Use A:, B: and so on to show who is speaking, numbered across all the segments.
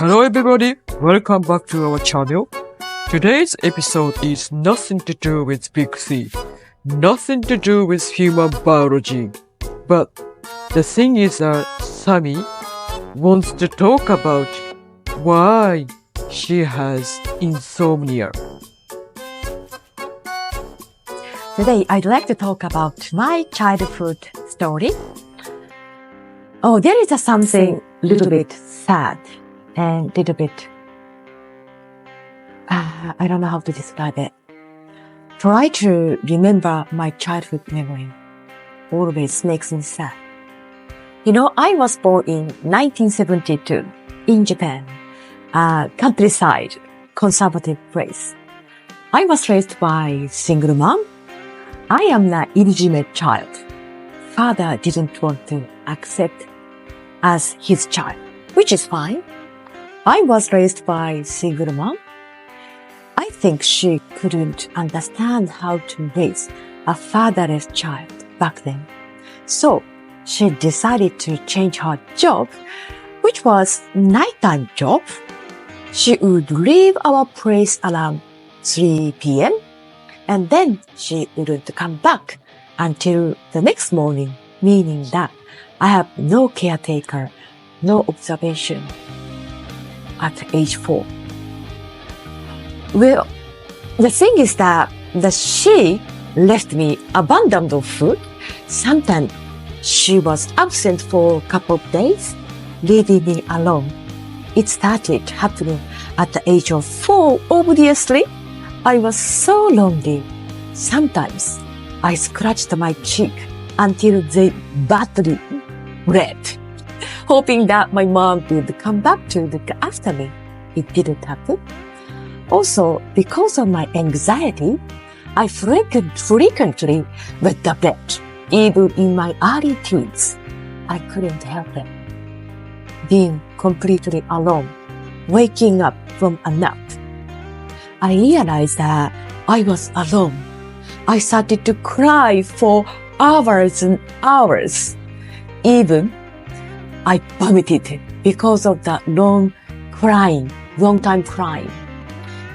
A: Hello everybody, welcome back to our channel. Today's episode is nothing to do with Big C, nothing to do with human biology. But the thing is that SamI wants to talk about why she has insomnia.
B: Today, I'd like to talk about my childhood story. Oh, there is something a little bit sad and little bit, I don't know how to describe it. Try to remember my childhood memory. Always makes me sad. You know, I was born in 1972 in Japan, a countryside, conservative place. I was raised by single mom. I am the illegitimate child. Father didn't want to accept as his child, which is fine. I was raised by single mom. I think she couldn't understand how to raise a fatherless child back then. So she decided to change her job, which was nighttime job. She would leave our place around 3 p.m. and then she wouldn't come back until the next morning, meaning that I have no caretaker, no observation at age 4. Well, the thing is that she left me abandoned of food. Sometimes she was absent for a couple of days, leaving me alone. It started happening at the age of 4, obviously. I was so lonely. Sometimes I scratched my cheek until they badly red, hoping that my mom would come back to look after me. It didn't happen. Also, because of my anxiety, I frequently wet the bed. Even in my early teens, I couldn't help it. Being completely alone, waking up from a nap. I realized that I was alone. I started to cry for hours and hours. Even I vomited because of that long time crying.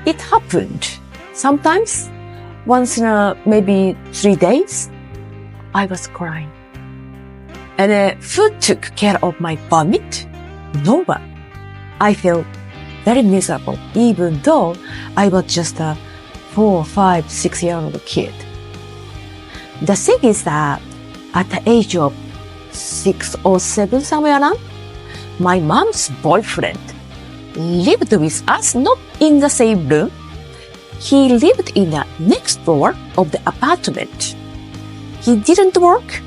B: It happened sometimes once in maybe 3 days. I was crying. And food took care of my vomit? No one. I felt very miserable, even though I was just a 4, 5, 6-year-old kid. The thing is that at the age of 6 or 7, somewhere around, my mom's boyfriend lived with us, not in the same room. He lived in the next floor of the apartment. He didn't work.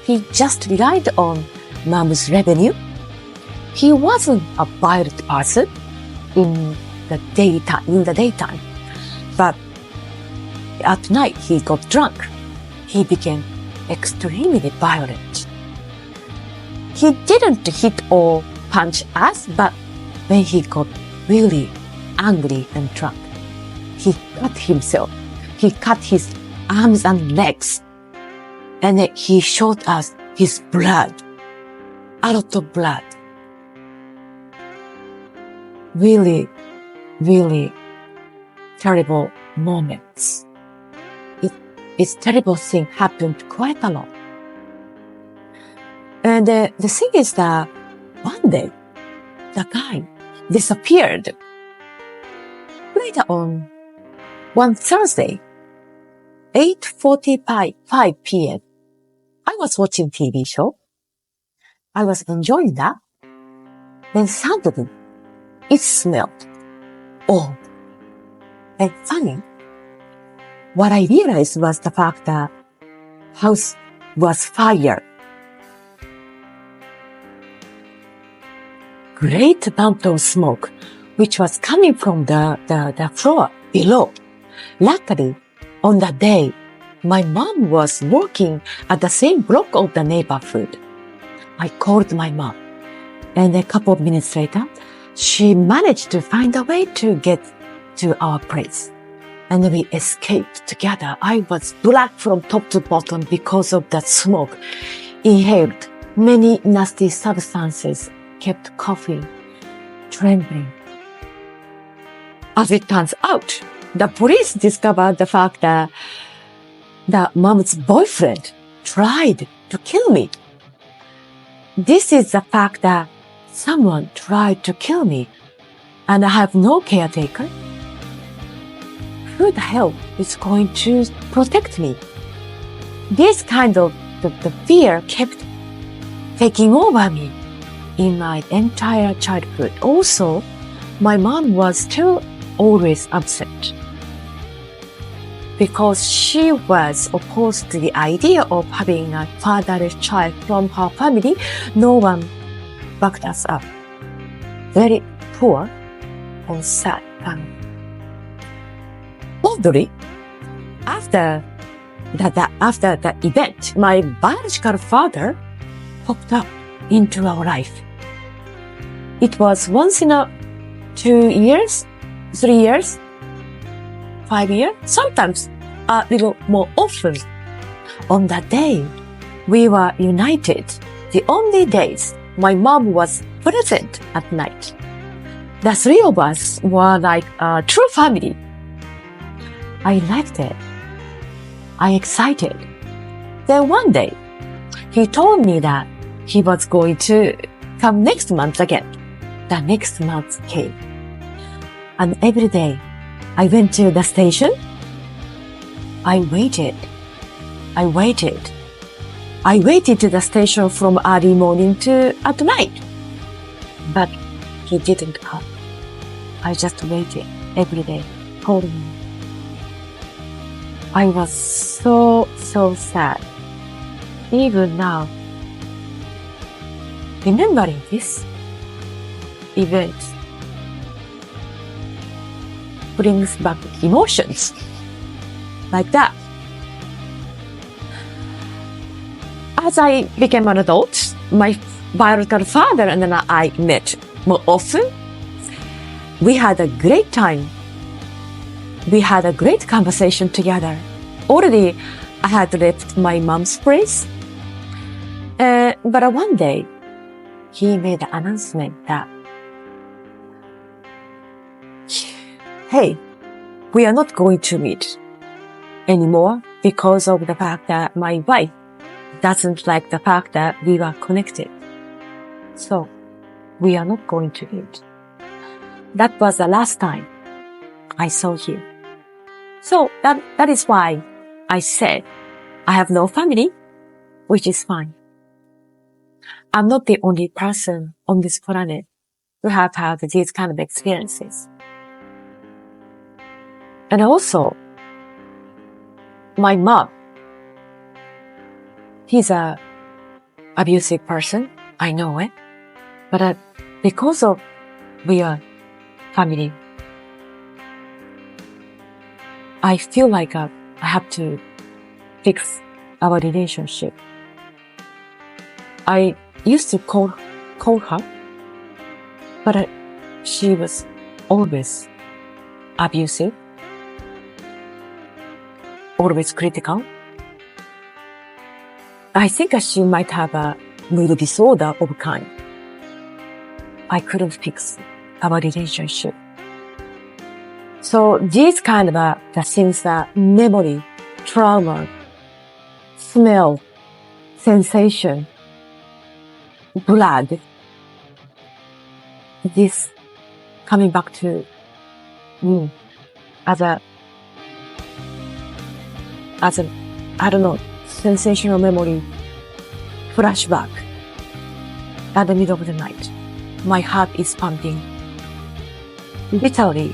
B: He just relied on mom's revenue. He wasn't a violent person in the daytime, but at night he got drunk. He became extremely violent. He didn't hit or punch us, but when he got really angry and drunk, he cut himself. He cut his arms and legs. And then he showed us his blood. A lot of blood. Really, really terrible moments. It's terrible thing happened quite a lot. And the thing is that one day, the guy disappeared. Later on, one Thursday, 8:45 p.m., I was watching TV show. I was enjoying that. Then suddenly, it smelled old and funny. What I realized was the fact that house was fired. Great amount of smoke, which was coming from the floor below. Luckily, on that day, my mom was working at the same block of the neighborhood. I called my mom, and a couple of minutes later, she managed to find a way to get to our place. And we escaped together. I was black from top to bottom because of that smoke. Inhaled many nasty substances, kept coughing, trembling. As it turns out, the police discovered the fact that the mom's boyfriend tried to kill me. This is the fact that someone tried to kill me and I have no caretaker. Who the hell is going to protect me? This kind of the fear kept taking over me in my entire childhood. Also, my mom was still always upset because she was opposed to the idea of having a fatherless child from her family. No one backed us up. Very poor and sad family. Oddly, after the event, my biological father popped up into our life. It was once in 2 years, 3 years, 5 years, sometimes a little more often. On that day, we were united. The only days my mom was present at night. The three of us were like a true family. I liked it. I excited. Then one day, he told me that he was going to come next month again. The next month came. And every day, I went to the station. I waited to the station from early morning to at night. But he didn't come. I just waited every day, calling me. I was so sad. Even now, remembering this event brings back emotions like that. As I became an adult, my biological father and then I met more often. We had a great time. We had a great conversation together. Already, I had left my mom's place. But one day, he made an announcement that, hey, we are not going to meet anymore because of the fact that my wife doesn't like the fact that we were connected. So, we are not going to meet. That was the last time I saw him. So that is why I said I have no family, which is fine. I'm not the only person on this planet who have had these kind of experiences. And also, my mom, he's a abusive person. I know it. But because of we are family, I feel like I have to fix our relationship. I used to call her, but she was always abusive, always critical. I think she might have a mood disorder of kind. I couldn't fix our relationship. So these kind of the things that memory, trauma, smell, sensation, blood, this coming back to me as a, I don't know, sensational memory, flashback at the middle of the night. My heart is pumping. Literally,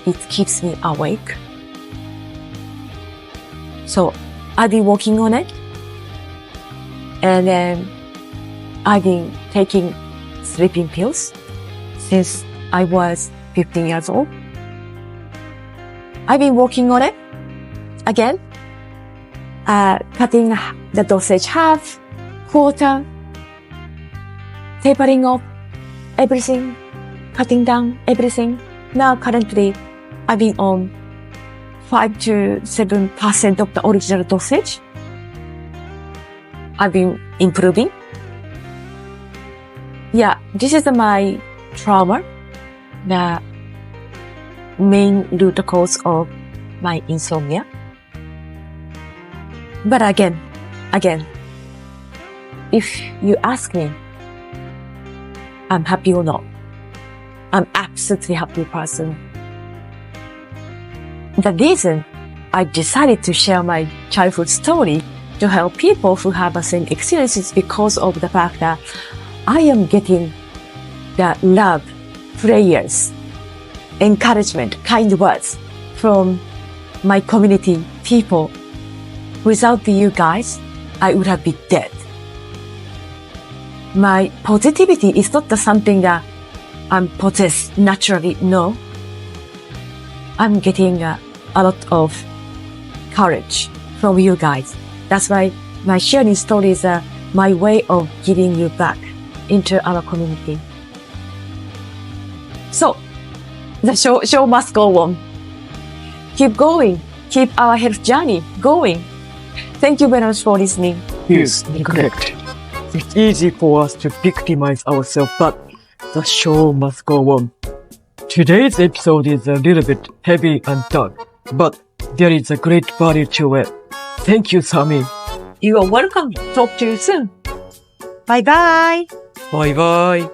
B: it keeps me awake. So I've been working on it. And then I've been taking sleeping pills since I was 15 years old. I've been working on it again, cutting the dosage half, quarter, tapering off everything, cutting down everything. Now currently I've been on 5 to 7% of the original dosage. I've been improving. Yeah, this is my trauma the main root cause of my insomnia. But again, if you ask me, I'm happy or not, I'm absolutely happy person. The reason I decided to share my childhood story to help people who have the same experiences because of the fact that I am getting the love, prayers, encouragement, kind words from my community people. Without you guys, I would have been dead. My positivity is not something that I'm possessed naturally, no. I'm getting a lot of courage from you guys. That's why my sharing story is my way of giving you back into our community. So, the show must go on. Keep going. Keep our health journey going. Thank you very much for listening.
A: Yes, correct. It's easy for us to victimize ourselves, but the show must go on. Today's episode is a little bit heavy and dark, but there is a great value to it. Thank you, SamI.
B: You are welcome. Talk to you soon. Bye bye.
A: Bye bye.